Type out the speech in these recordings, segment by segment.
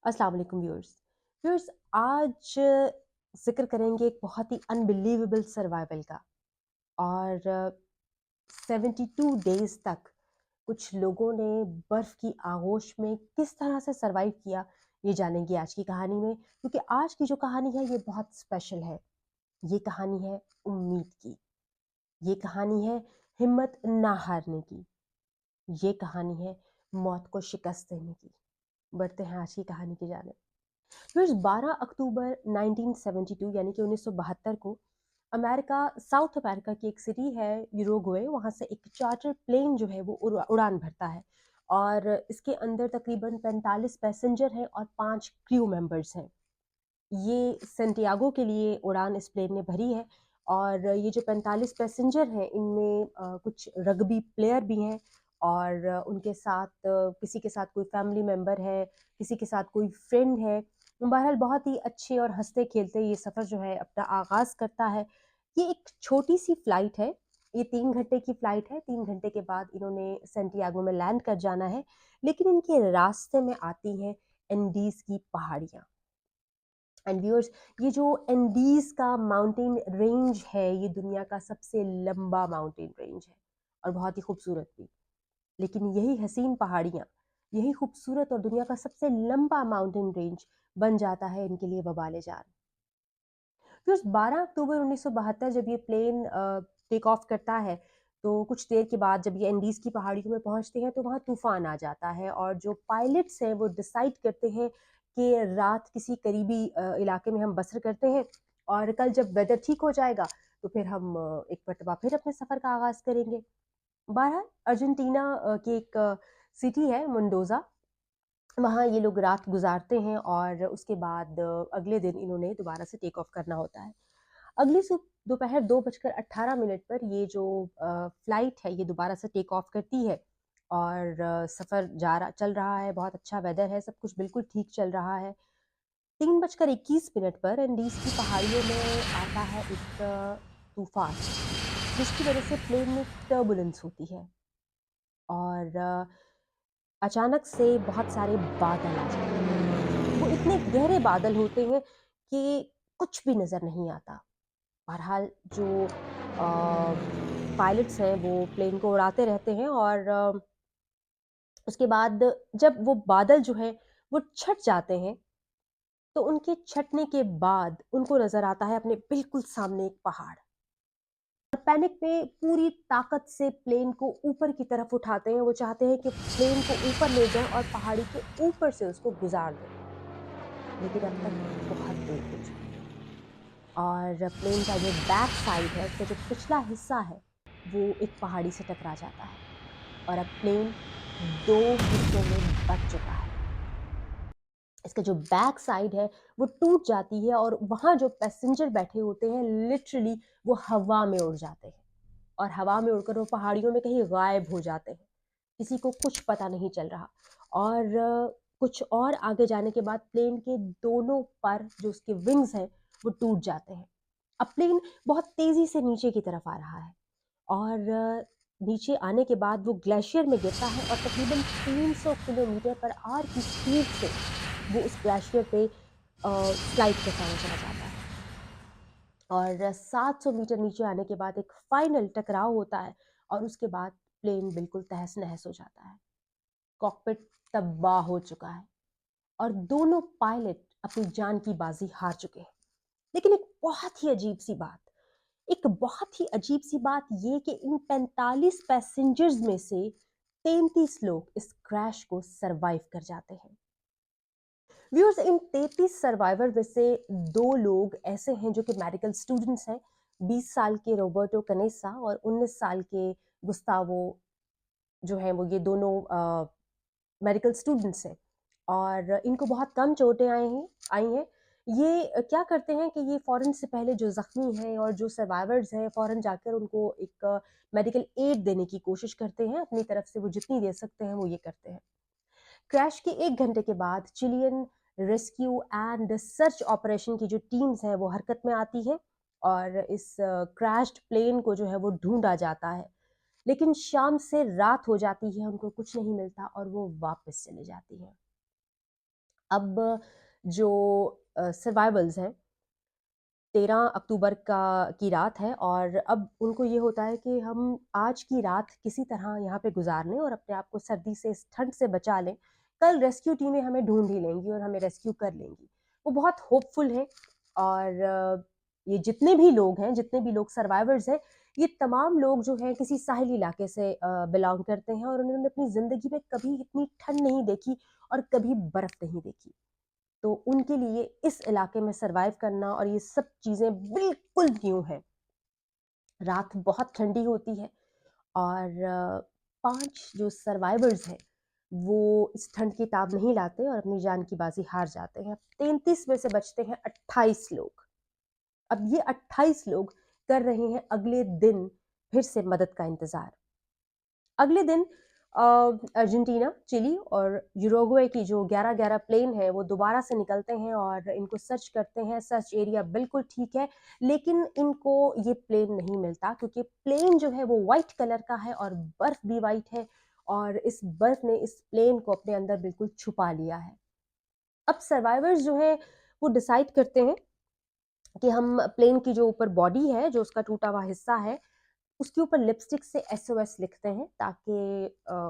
अस्सलाम वालेकुम viewers. Viewers, आज ज़िक्र करेंगे एक बहुत ही अनबिलीवेबल सर्वाइवल का। और 72 डेज़ तक कुछ लोगों ने बर्फ़ की आगोश में किस तरह से सर्वाइव किया, ये जानेंगे आज की कहानी में। क्योंकि आज की जो कहानी है ये बहुत स्पेशल है। ये कहानी है उम्मीद की। ये कहानी है हिम्मत ना हारने की। ये कहानी है मौत को शिकस्त देने की। बढ़ते हैं आज की कहानी की जानिब। फिर 12 अक्टूबर 1972 यानी कि 1972 को अमेरिका, साउथ अमेरिका की एक सिटी है यूरुग्वे, वहाँ से एक चार्टर प्लेन जो है वो उड़ान भरता है। और इसके अंदर तकरीबन 45 पैसेंजर हैं और 5 क्रू मेंबर्स हैं। ये सेंटियागो के लिए उड़ान इस प्लेन ने भरी है। और ये जो 45 पैसेंजर हैं इनमें कुछ रग्बी प्लेयर भी हैं। और उनके साथ किसी के साथ कोई फैमिली मेम्बर है, किसी के साथ कोई फ्रेंड है। बहरहाल बहुत ही अच्छे और हंसते खेलते ये सफ़र जो है अपना आगाज़ करता है। ये एक छोटी सी फ़्लाइट है। ये 3 घंटे की फ़्लाइट है। 3 घंटे के बाद इन्होंने सेंटियागो में लैंड कर जाना है। लेकिन इनके रास्ते में आती हैं एंडीज़ की पहाड़ियाँ। एंड व्यूअर्स, ये जो एंडीज का माउंटेन रेंज है ये दुनिया का सबसे लंबा माउंटेन रेंज है और बहुत ही खूबसूरत भी। लेकिन यही हसीन पहाड़ियाँ, यही खूबसूरत और दुनिया का सबसे लंबा माउंटेन रेंज बन जाता है इनके लिए वबाले जान। फिर 12 अक्टूबर 1972 जब ये प्लेन टेक ऑफ करता है, तो कुछ देर के बाद जब ये एंडीज की पहाड़ियों में पहुंचते हैं तो वहाँ तूफान आ जाता है। और जो पायलट्स हैं वो डिसाइड करते हैं कि रात किसी करीबी इलाके में हम बसर करते हैं और कल जब वेदर ठीक हो जाएगा तो फिर हम एक मरतबा फिर अपने सफ़र का आगाज़ करेंगे। बहरहाल अर्जेंटीना की एक सिटी है मुंडोजा, वहाँ ये लोग रात गुजारते हैं और उसके बाद अगले दिन इन्होंने दोबारा से टेक ऑफ करना होता है। अगली सुबह दोपहर 2:18 पर ये जो फ्लाइट है ये दोबारा से टेक ऑफ करती है। और सफ़र चल रहा है, बहुत अच्छा वेदर है, सब कुछ बिल्कुल ठीक चल रहा है। 3:21 पर एंडीज की पहाड़ियों में आता है एक तूफान, जिसकी वजह से प्लेन में टर्बुलेंस होती है। और अचानक से बहुत सारे बादल आ जाते हैं। वो इतने गहरे बादल होते हैं कि कुछ भी नज़र नहीं आता। बहरहाल जो पायलट्स हैं वो प्लेन को उड़ाते रहते हैं। और उसके बाद जब वो बादल जो है वो छट जाते हैं तो उनके छटने के बाद उनको नज़र आता है अपने बिल्कुल सामने एक पहाड़। और पैनिक में पूरी ताकत से प्लेन को ऊपर की तरफ उठाते हैं। वो चाहते हैं कि प्लेन को ऊपर ले जाएं और पहाड़ी के ऊपर से उसको गुजार दें। लेकिन अब तक बहुत देर हो चुकी है और प्लेन का जो बैक साइड है, उसका जो पिछला हिस्सा है, वो एक पहाड़ी से टकरा जाता है और अब प्लेन 2 हिस्सों में बँट चुका है। इसका जो बैक साइड है वो टूट जाती है और वहाँ जो पैसेंजर बैठे होते हैं लिटरली वो हवा में उड़ जाते हैं। और हवा में उड़कर वो पहाड़ियों में कहीं गायब हो जाते हैं। किसी को कुछ पता नहीं चल रहा। और कुछ और आगे जाने के बाद प्लेन के दोनों पर जो उसके विंग्स हैं वो टूट जाते हैं। अब प्लेन बहुत तेजी से नीचे की तरफ आ रहा है। और नीचे आने के बाद वो ग्लेशियर में गिरता है और तकरीबन 300 किलोमीटर पर आवर की स्पीड से वो उस ग्लेशियर पे स्लाइड करता हुआ चला जाता है। और 700 मीटर नीचे आने के बाद एक फाइनल टकराव होता है और उसके बाद प्लेन बिल्कुल तहस नहस हो जाता है। कॉकपिट तबाह हो चुका है और दोनों पायलट अपनी जान की बाजी हार चुके हैं। लेकिन एक बहुत ही अजीब सी बात ये कि इन 45 पैसेंजर्स में से 33 लोग इस क्रैश को सरवाइव कर जाते हैं। व्यूअर्स, इन 33 सर्वाइवर में से 2 लोग ऐसे हैं जो कि मेडिकल स्टूडेंट्स हैं। 20 साल के रॉबर्टो कनेसा और 19 साल के गुस्तावो जो हैं वो ये दोनों मेडिकल स्टूडेंट्स हैं। और इनको बहुत कम चोटें आई हैं। ये क्या करते हैं कि ये फ़ौरन से पहले जो ज़ख्मी हैं और जो सर्वाइवर्स हैं फ़ौरन जाकर उनको एक मेडिकल एड देने की कोशिश करते हैं। अपनी तरफ से वो जितनी दे सकते हैं वो ये करते हैं। क्रैश के 1 घंटे के बाद Chilean rescue and search operation की जो टीम्स हैं वो हरकत में आती है और इस क्रैश्ड प्लेन को जो है वो ढूंढा जाता है। लेकिन शाम से रात हो जाती है, उनको कुछ नहीं मिलता और वो वापस चले जाती हैं। अब जो सर्वाइवल्स हैं, 13 अक्टूबर की रात है और अब उनको ये होता है कि हम आज की रात किसी तरह यहाँ पे गुजार लें और अपने आप को सर्दी से, इस ठंड से बचा लें। कल रेस्क्यू टीमें हमें ढूंढ ही लेंगी और हमें रेस्क्यू कर लेंगी। वो बहुत होपफुल है और ये जितने भी लोग सर्वाइवर्स हैं, ये तमाम लोग जो हैं किसी साहिल इलाके से बिलोंग करते हैं और उन्होंने अपनी ज़िंदगी में कभी इतनी ठंड नहीं देखी और कभी बर्फ़ नहीं देखी। तो उनके लिए इस इलाके में सरवाइव करना और ये सब चीज़ें बिल्कुल न्यू है। रात बहुत ठंडी होती है और 5 जो सर्वाइवर्स हैं, वो इस ठंड की ताब नहीं लाते और अपनी जान की बाजी हार जाते हैं। 33 में से बचते हैं 28 लोग। अब ये 28 लोग कर रहे हैं अगले दिन फिर से मदद का इंतज़ार। अगले दिन अ, अर्जेंटीना, चिली और यूरुग्वे की जो 11-11 प्लेन है, वो दोबारा से निकलते हैं और इनको सर्च करते हैं। सर्च एरिया बिल्कुल ठीक है, लेकिन इनको ये प्लेन नहीं मिलता क्योंकि प्लेन जो है वो व्हाइट कलर का है और बर्फ़ भी व्हाइट है और इस बर्फ़ ने इस प्लेन को अपने अंदर बिल्कुल छुपा लिया है। अब सर्वाइवर्स जो हैं, वो डिसाइड करते हैं कि हम प्लेन की जो ऊपर बॉडी है, जो उसका टूटा हुआ हिस्सा है, उसके ऊपर लिपस्टिक से एसओएस लिखते हैं ताकि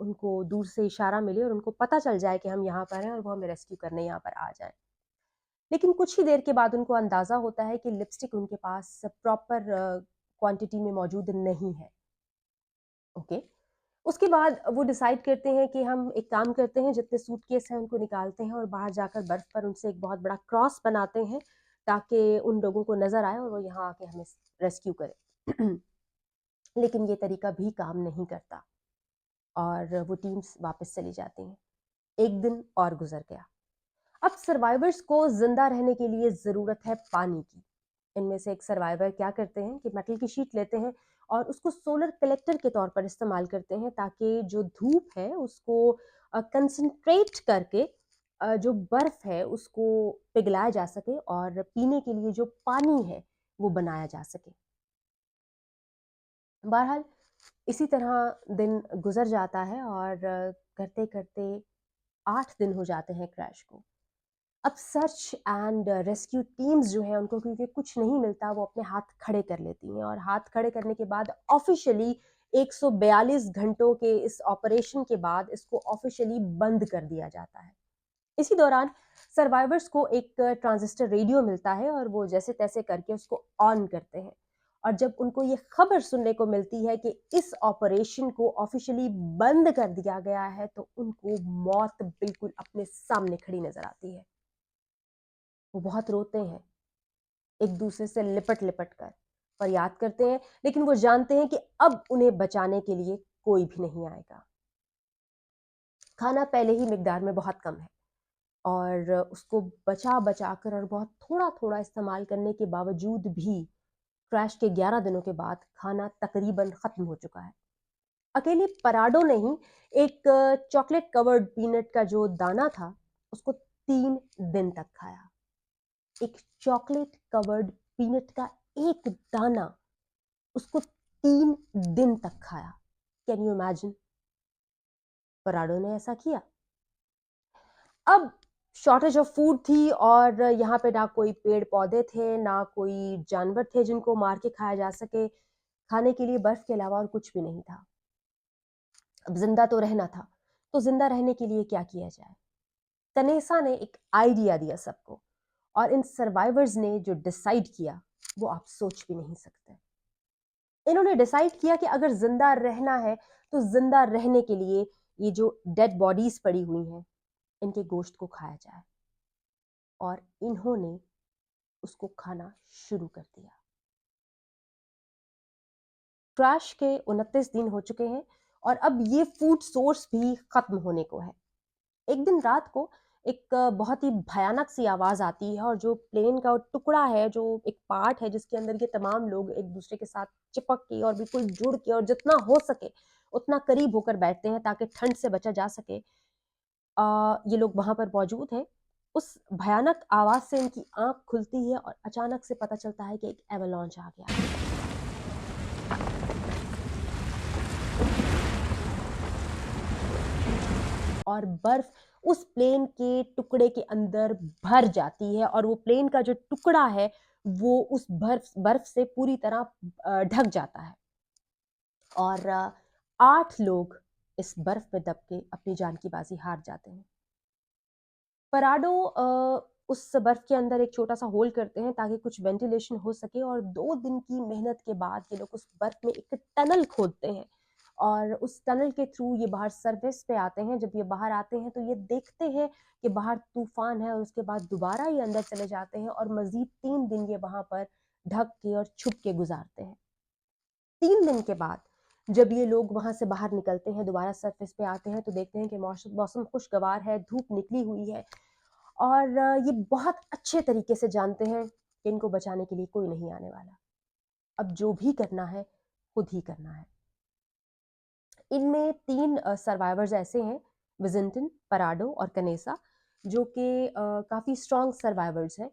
उनको दूर से इशारा मिले और उनको पता चल जाए कि हम यहाँ पर हैं और वो हमें रेस्क्यू करने यहाँ पर आ जाएं। लेकिन कुछ ही देर के बाद उनको अंदाज़ा होता है कि लिपस्टिक उनके पास प्रॉपर क्वांटिटी में मौजूद नहीं है। ओके, उसके बाद वो डिसाइड करते हैं कि हम एक काम करते हैं, जितने सूटकेस हैं उनको निकालते हैं और बाहर जाकर बर्फ़ पर उनसे एक बहुत बड़ा क्रॉस बनाते हैं ताकि उन लोगों को नज़र आए और वो यहाँ आके हमें रेस्क्यू करें। लेकिन ये तरीका भी काम नहीं करता और वो टीम्स वापस चली जाती हैं। एक दिन और गुजर गया। अब सर्वाइवर्स को जिंदा रहने के लिए ज़रूरत है पानी की। इनमें से एक सर्वाइवर क्या करते हैं कि मेटल की शीट लेते हैं और उसको सोलर कलेक्टर के तौर पर इस्तेमाल करते हैं ताकि जो धूप है उसको कंसंट्रेट करके जो बर्फ़ है उसको पिघलाया जा सके और पीने के लिए जो पानी है वो बनाया जा सके। बहरहाल इसी तरह दिन गुजर जाता है और करते करते 8 दिन हो जाते हैं क्रैश को। अब सर्च एंड रेस्क्यू टीम्स जो है उनको क्योंकि कुछ नहीं मिलता, वो अपने हाथ खड़े कर लेती हैं और हाथ खड़े करने के बाद ऑफिशियली 142 घंटों के इस ऑपरेशन के बाद इसको ऑफिशियली बंद कर दिया जाता है। इसी दौरान सर्वाइवर्स को एक ट्रांजिस्टर रेडियो मिलता है और वो जैसे तैसे करके उसको ऑन करते हैं और जब उनको ये खबर सुनने को मिलती है कि इस ऑपरेशन को ऑफिशियली बंद कर दिया गया है तो उनको मौत बिल्कुल अपने सामने खड़ी नजर आती है। वो बहुत रोते हैं, एक दूसरे से लिपट लिपट कर फरियाद करते हैं, लेकिन वो जानते हैं कि अब उन्हें बचाने के लिए कोई भी नहीं आएगा। खाना पहले ही मिकदार में बहुत कम है और उसको बचा बचा कर और बहुत थोड़ा थोड़ा इस्तेमाल करने के बावजूद भी क्रैश के 11 दिनों के बाद खाना तकरीबन खत्म हो चुका है। अकेले पराडो ने ही एक चॉकलेट कवर्ड पीनट का जो दाना था उसको 3 दिन तक खाया। एक चॉकलेट कवर्ड पीनट का एक दाना उसको 3 दिन तक खाया। Can you imagine? पराडो ने ऐसा किया। अब शॉर्टेज ऑफ फूड थी और यहाँ पे ना कोई पेड़ पौधे थे, ना कोई जानवर थे जिनको मार के खाया जा सके। खाने के लिए बर्फ के अलावा और कुछ भी नहीं था। अब जिंदा तो रहना था, तो जिंदा रहने के लिए क्या किया जाए? तनेसा ने एक आइडिया दिया सबको और इन सर्वाइवर्स ने जो डिसाइड किया वो आप सोच भी नहीं सकते। इन्होंने डिसाइड किया कि अगर जिंदा रहना है तो जिंदा रहने के लिए ये जो डेड बॉडीज पड़ी हुई हैं इनके गोश्त को खाया जाए और इन्होंने उसको खाना शुरू कर दिया। क्रैश के 29 दिन हो चुके हैं और अब ये फूड सोर्स भी खत्म होने को है। एक दिन रात को एक बहुत ही भयानक सी आवाज आती है और जो प्लेन का टुकड़ा है, जो एक पार्ट है जिसके अंदर ये तमाम लोग एक दूसरे के साथ चिपक के और बिल्कुल जुड़ के और जितना हो सके उतना करीब होकर बैठते हैं ताकि ठंड से बचा जा सके। ये लोग वहां पर मौजूद हैं। उस भयानक आवाज से इनकी आंख खुलती है और अचानक से पता चलता है कि एक एवलांच आ गया है। और बर्फ उस प्लेन के टुकड़े के अंदर भर जाती है और वो प्लेन का जो टुकड़ा है वो उस बर्फ बर्फ से पूरी तरह ढक जाता है और 8 लोग इस बर्फ में दब के अपनी जान की बाजी हार जाते हैं। पराडो उस बर्फ के अंदर एक छोटा सा होल करते हैं ताकि कुछ वेंटिलेशन हो सके और 2 दिन की मेहनत के बाद ये लोग उस बर्फ में एक टनल खोदते हैं और उस टनल के थ्रू ये बाहर सरफेस पे आते हैं। जब ये बाहर आते हैं तो ये देखते हैं कि बाहर तूफान है और उसके बाद दोबारा ये अंदर चले जाते हैं और मजीद 3 दिन ये वहां पर ढक के और छुप के गुजारते हैं। 3 दिन के बाद जब ये लोग वहां से बाहर निकलते हैं, दोबारा सरफेस पे आते हैं तो देखते हैं कि मौसम मौसम खुशगवार है, धूप निकली हुई है और ये बहुत अच्छे तरीके से जानते हैं कि इनको बचाने के लिए कोई नहीं आने वाला। अब जो भी करना है खुद ही करना है। इनमें 3 सर्वाइवर्स ऐसे हैं, विजिंटन, पराडो और कनेसा, जो कि काफ़ी स्ट्रॉन्ग सर्वाइवर्स हैं।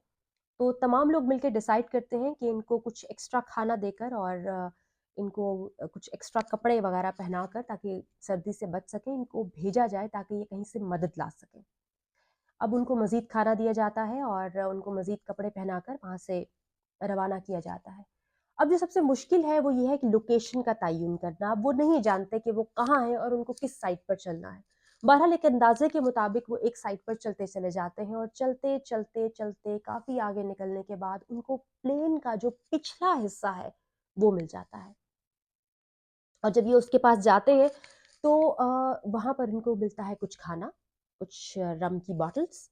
तो तमाम लोग मिलकर डिसाइड करते हैं कि इनको कुछ एक्स्ट्रा खाना देकर और इनको कुछ एक्स्ट्रा कपड़े वगैरह पहनाकर ताकि सर्दी से बच सकें, इनको भेजा जाए ताकि ये कहीं से मदद ला सकें। अब उनको मज़ीद खाना दिया जाता है और उनको मज़ीद कपड़े पहनाकर वहाँ से रवाना किया जाता है। अब जो सबसे मुश्किल है वो ये है कि लोकेशन का तयन करना। अब वो नहीं जानते कि वो कहाँ हैं और उनको किस साइड पर चलना है। बहरहाल एक अंदाजे के मुताबिक वो एक साइड पर चलते चले जाते हैं और चलते चलते चलते काफ़ी आगे निकलने के बाद उनको प्लेन का जो पिछला हिस्सा है वो मिल जाता है और जब ये उसके पास जाते हैं तो वहाँ पर इनको मिलता है कुछ खाना, कुछ रम की बॉटल्स,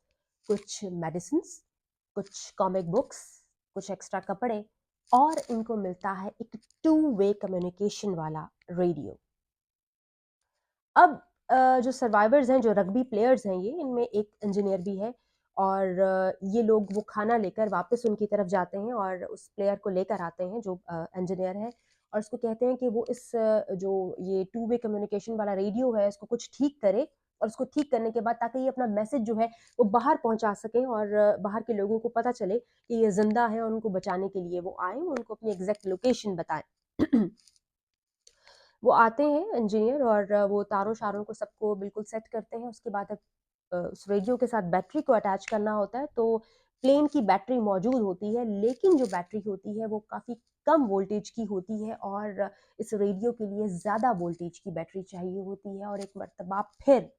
कुछ मेडिसिन्स, कुछ कॉमिक बुक्स, कुछ एक्स्ट्रा कपड़े और इनको मिलता है एक टू वे कम्युनिकेशन वाला रेडियो। अब जो सर्वाइवर्स हैं, जो रग्बी प्लेयर्स हैं ये, इनमें एक इंजीनियर भी है और ये लोग वो खाना लेकर वापस उनकी तरफ जाते हैं और उस प्लेयर को लेकर आते हैं जो इंजीनियर है और उसको कहते हैं कि वो इस जो ये टू वे कम्युनिकेशन वाला रेडियो है इसको कुछ ठीक करे और उसको ठीक करने के बाद ताकि ये अपना मैसेज जो है वो बाहर पहुंचा सकें और बाहर के लोगों को पता चले कि ये जिंदा है और उनको बचाने के लिए वो आए, उनको अपनी एग्जैक्ट लोकेशन बताएं। वो आते हैं इंजीनियर और वो तारों-शारों को सबको बिल्कुल सेट करते हैं। उसके बाद अब उस रेडियो के साथ बैटरी को अटैच करना होता है, तो प्लेन की बैटरी मौजूद होती है, लेकिन जो बैटरी होती है वो काफ़ी कम वोल्टेज की होती है और इस रेडियो के लिए ज़्यादा वोल्टेज की बैटरी चाहिए होती है और एक मर्तबा फिर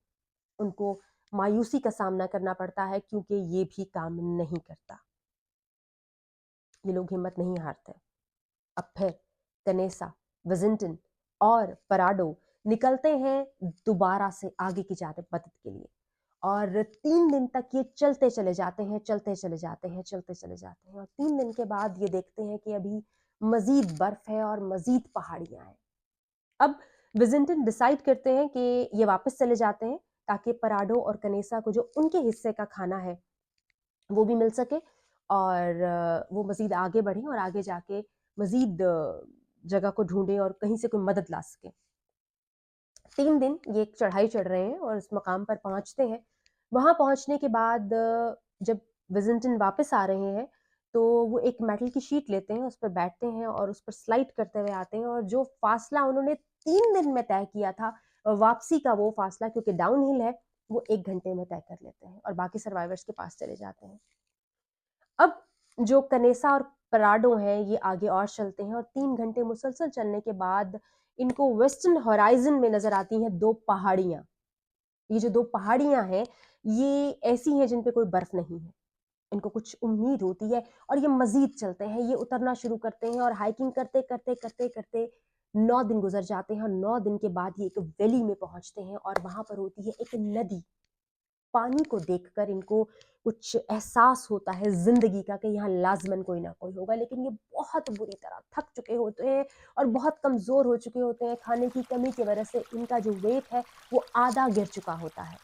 उनको मायूसी का सामना करना पड़ता है क्योंकि ये भी काम नहीं करता। ये लोग हिम्मत नहीं हारते। अब फिर कनेसा, विजिंटन और पराडो निकलते हैं दोबारा से आगे की जाने मदद के लिए और 3 दिन तक ये चलते चले जाते हैं, चलते चले जाते हैं, चलते चले जाते हैं और 3 दिन के बाद ये देखते हैं कि अभी मजीद बर्फ है और मजीद पहाड़ियां हैं। अब विजिंटन डिसाइड करते हैं कि ये वापस चले जाते हैं ताकि पराडो और कनेसा को जो उनके हिस्से का खाना है वो भी मिल सके और वो मज़ीद आगे बढ़ें और आगे जाके मज़ीद जगह को ढूँढें और कहीं से कोई मदद ला सकें। 3 दिन ये एक चढ़ाई चढ़ रहे हैं और उस मकाम पर पहुँचते हैं। वहाँ पहुँचने के बाद जब विज़िंटन वापस आ रहे हैं, तो वो एक मेटल की शीट लेते हैं, उस पर बैठते हैं और उस पर स्लाइड करते हुए आते हैं और जो फ़ासला उन्होंने 3 दिन में तय किया था वापसी का वो फ़ासला क्योंकि डाउनहिल है, वो 1 घंटे में तय कर लेते हैं और बाकी सर्वाइवर्स के पास चले जाते हैं। अब जो कनेसा और पराडो हैं ये आगे और चलते हैं और 3 घंटे मुसलसल चलने के बाद इनको वेस्टर्न होराइजन में नजर आती हैं 2 पहाड़ियां। ये जो 2 पहाड़ियां हैं ये ऐसी हैं जिन पे कोई बर्फ नहीं है। इनको कुछ उम्मीद होती है और ये मजीद चलते हैं, ये उतरना शुरू करते हैं और हाइकिंग करते करते करते करते 9 दिन गुजर जाते हैं और 9 दिन के बाद ये एक वैली में पहुंचते हैं और वहां पर होती है एक नदी। पानी को देखकर इनको कुछ एहसास होता है ज़िंदगी का कि यहाँ लाज़िमन कोई ना कोई होगा, लेकिन ये बहुत बुरी तरह थक चुके होते हैं और बहुत कमज़ोर हो चुके होते हैं। खाने की कमी की वजह से इनका जो वेट है वो आधा गिर चुका होता है।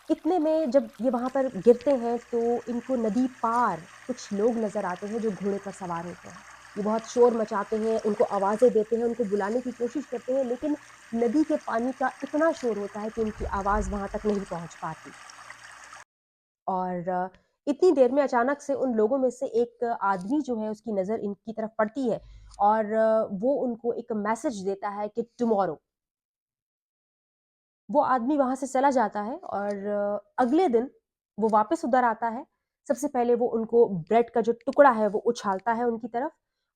इतने में जब ये वहाँ पर गिरते हैं तो इनको नदी पार कुछ लोग नज़र आते हैं जो घोड़े पर सवार होते हैं। ये बहुत शोर मचाते हैं, उनको आवाज़ें देते हैं, उनको बुलाने की कोशिश करते हैं, लेकिन नदी के पानी का इतना शोर होता है कि उनकी आवाज़ वहाँ तक नहीं पहुँच पाती। और इतनी देर में अचानक से उन लोगों में से एक आदमी जो है उसकी नज़र इनकी तरफ पड़ती है और वो उनको एक मैसेज देता है कि टुमारो वो आदमी वहाँ से चला जाता है और अगले दिन वो वापस उधर आता है। सबसे पहले वो उनको ब्रेड का जो टुकड़ा है वो उछालता है उनकी तरफ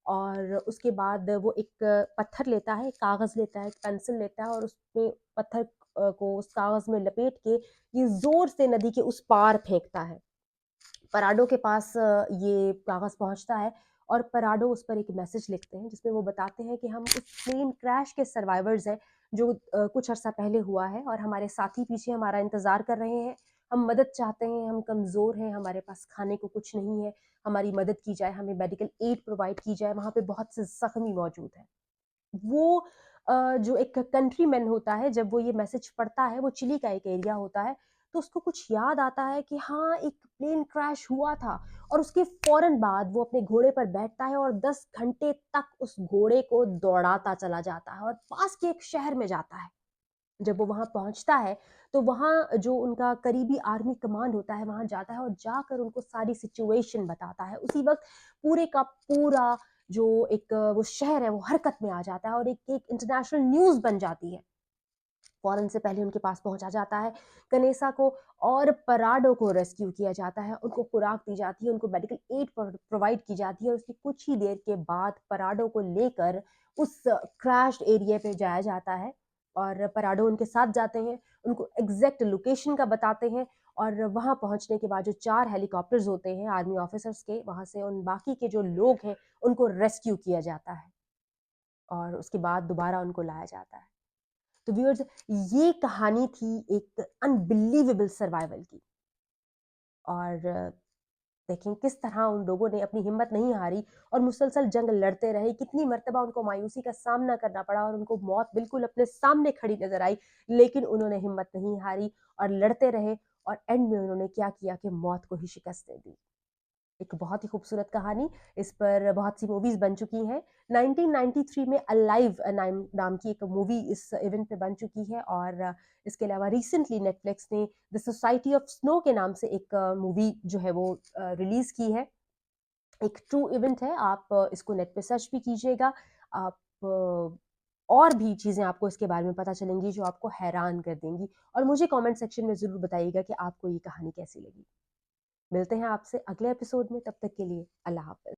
और उसके बाद वो एक पत्थर लेता है, कागज़ लेता है, एक पेंसिल लेता है और उसमें पत्थर को उस कागज़ में लपेट के ये ज़ोर से नदी के उस पार फेंकता है। पराडो के पास ये कागज़ पहुँचता है और पराडो उस पर एक मैसेज लिखते हैं जिसमें वो बताते हैं कि हम उस प्लेन क्रैश के सर्वाइवर्स हैं जो कुछ अर्सा पहले हुआ है और हमारे साथी पीछे हमारा इंतज़ार कर रहे हैं। हम मदद चाहते हैं, हम कमज़ोर हैं, हमारे पास खाने को कुछ नहीं है, हमारी मदद की जाए, हमें मेडिकल एड प्रोवाइड की जाए, वहाँ पे बहुत से ज़ख्मी मौजूद हैं। वो जो एक कंट्रीमैन होता है जब वो ये मैसेज पढ़ता है, वो चिली का एक एरिया होता है, तो उसको कुछ याद आता है कि हाँ, एक प्लेन क्रैश हुआ था और उसके फ़ौरन बाद वो अपने घोड़े पर बैठता है और 10 घंटे तक उस घोड़े को दौड़ाता चला जाता है और पास के एक शहर में जाता है। जब वो वहाँ पहुँचता है, तो वहाँ जो उनका करीबी आर्मी कमांड होता है, वहाँ जाता है और जाकर उनको सारी सिचुएशन बताता है। उसी वक़्त पूरे का पूरा जो एक वो शहर है, वो हरकत में आ जाता है और एक एक इंटरनेशनल न्यूज़ बन जाती है। फ़ौरन से पहले उनके पास पहुँचा जाता है, कनेसा को और पराडो को रेस्क्यू किया जाता है, उनको खुराक दी जाती है, उनको मेडिकल एड प्रोवाइड की जाती है और उसके कुछ ही देर के बाद पराडो को लेकर उस क्रैश्ड एरिया पे जाया जाता है और पराडो उनके साथ जाते हैं, उनको एग्ज़ैक्ट लोकेशन का बताते हैं और वहाँ पहुँचने के बाद जो 4 हेलीकॉप्टर्स होते हैं आर्मी ऑफ़िसर्स के, वहाँ से उन बाकी के जो लोग हैं, उनको रेस्क्यू किया जाता है और उसके बाद दोबारा उनको लाया जाता है। तो व्यूअर्स, ये कहानी थी एक अनबिलीवेबल सर्वाइवल की और देखें किस तरह उन लोगों ने अपनी हिम्मत नहीं हारी और मुसलसल जंग लड़ते रहे, कितनी मर्तबा उनको मायूसी का सामना करना पड़ा और उनको मौत बिल्कुल अपने सामने खड़ी नजर आई, लेकिन उन्होंने हिम्मत नहीं हारी और लड़ते रहे और एंड में उन्होंने क्या किया कि मौत को ही शिकस्त दे दी। एक बहुत ही खूबसूरत कहानी, इस पर बहुत सी मूवीज़ बन चुकी हैं। 1993 में अलाइव नाम की एक मूवी इस इवेंट पे बन चुकी है और इसके अलावा रिसेंटली नेटफ्लिक्स ने द सोसाइटी ऑफ स्नो के नाम से एक मूवी जो है वो रिलीज़ की है। एक ट्रू इवेंट है, आप इसको नेट पे सर्च भी कीजिएगा। आप और भी चीज़ें आपको इसके बारे में पता चलेंगी जो आपको हैरान कर देंगी और मुझे कमेंट सेक्शन में ज़रूर बताइएगा कि आपको ये कहानी कैसी लगी। मिलते हैं आपसे अगले एपिसोड में, तब तक के लिए अल्लाह हाफ़िज़।